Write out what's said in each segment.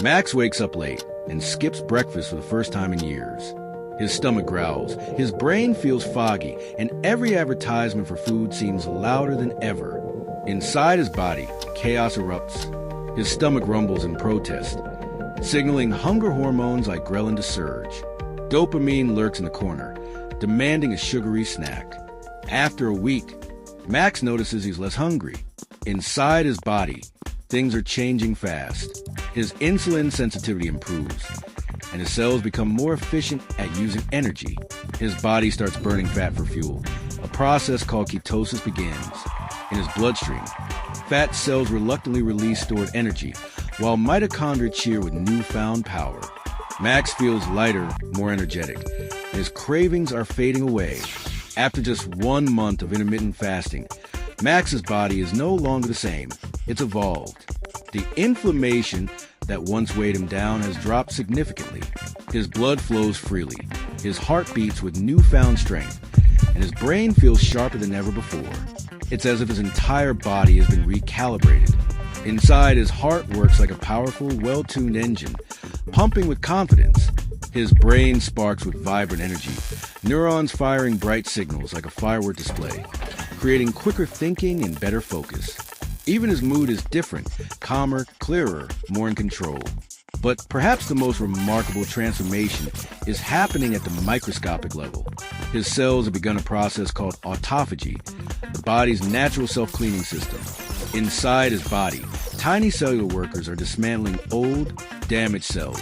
Max wakes up late and skips breakfast for the first time in years. His stomach growls, his brain feels foggy, and every advertisement for food seems louder than ever. Inside his body, chaos erupts. His stomach rumbles in protest, signaling hunger hormones like ghrelin to surge. Dopamine lurks in the corner, demanding a sugary snack. After a week, Max notices he's less hungry. Inside his body, things are changing fast. His insulin sensitivity improves, and his cells become more efficient at using energy. His body starts burning fat for fuel. A process called ketosis begins. In his bloodstream, fat cells reluctantly release stored energy, while mitochondria cheer with newfound power. Max feels lighter, more energetic, and his cravings are fading away. After just 1 month of intermittent fasting, Max's body is no longer the same. It's evolved. The inflammation that once weighed him down has dropped significantly. His blood flows freely, his heart beats with newfound strength, and his brain feels sharper than ever before. It's as if his entire body has been recalibrated. Inside, his heart works like a powerful, well-tuned engine, pumping with confidence. His brain sparks with vibrant energy, neurons firing bright signals like a firework display, creating quicker thinking and better focus. Even his mood is different, calmer, clearer, more in control. But perhaps the most remarkable transformation is happening at the microscopic level. His cells have begun a process called autophagy, the body's natural self-cleaning system. Inside his body, tiny cellular workers are dismantling old, damaged cells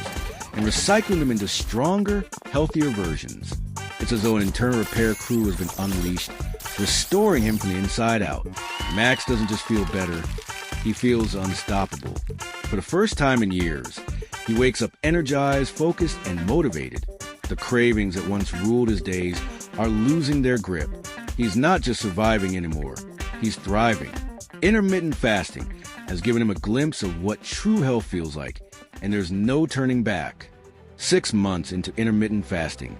and recycling them into stronger, healthier versions. It's as though an internal repair crew has been unleashed, restoring him from the inside out. Max doesn't just feel better, he feels unstoppable. For the first time in years, he wakes up energized, focused, and motivated. The cravings that once ruled his days are losing their grip. He's not just surviving anymore, he's thriving. Intermittent fasting has given him a glimpse of what true health feels like, and there's no turning back. 6 months into intermittent fasting,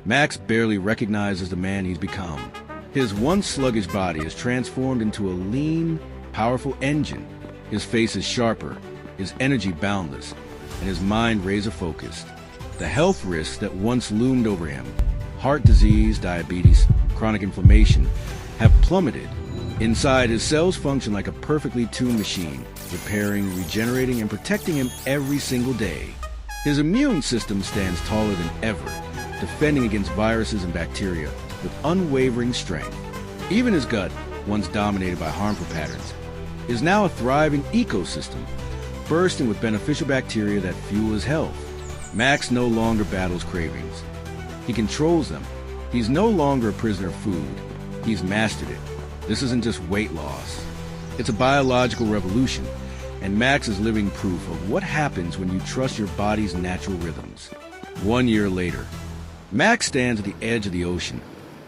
Max barely recognizes the man he's become. His once sluggish body is transformed into a lean, powerful engine. His face is sharper, his energy boundless, and his mind razor-focused. The health risks that once loomed over him, heart disease, diabetes, chronic inflammation, have plummeted. Inside, his cells function like a perfectly tuned machine, repairing, regenerating, and protecting him every single day. His immune system stands taller than ever, defending against viruses and bacteria with unwavering strength. Even his gut, once dominated by harmful patterns, is now a thriving ecosystem, bursting with beneficial bacteria that fuel his health. Max no longer battles cravings. He controls them. He's no longer a prisoner of food. He's mastered it. This isn't just weight loss. It's a biological revolution, and Max is living proof of what happens when you trust your body's natural rhythms. 1 year later, Max stands at the edge of the ocean,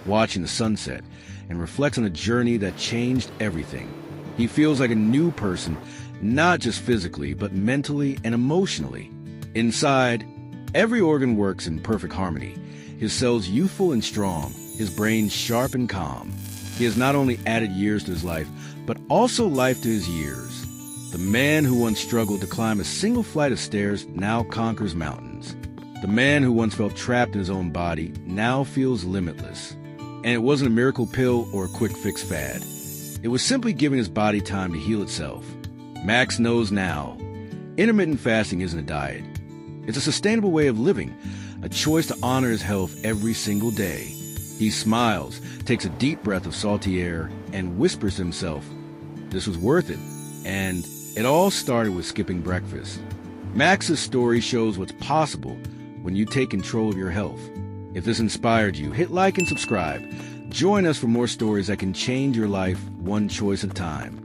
watching the sunset, and reflects on a journey that changed everything. He feels like a new person, not just physically, but mentally and emotionally. Inside, every organ works in perfect harmony. His cells youthful and strong, his brain sharp and calm. He has not only added years to his life, but also life to his years. The man who once struggled to climb a single flight of stairs now conquers mountains. The man who once felt trapped in his own body now feels limitless. And it wasn't a miracle pill or a quick fix fad. It was simply giving his body time to heal itself. Max knows now, intermittent fasting isn't a diet. It's a sustainable way of living, a choice to honor his health every single day. He smiles, takes a deep breath of salty air, and whispers to himself, this was worth it. And it all started with skipping breakfast. Max's story shows what's possible when you take control of your health. If this inspired you, hit like and subscribe. Join us for more stories that can change your life one choice at a time.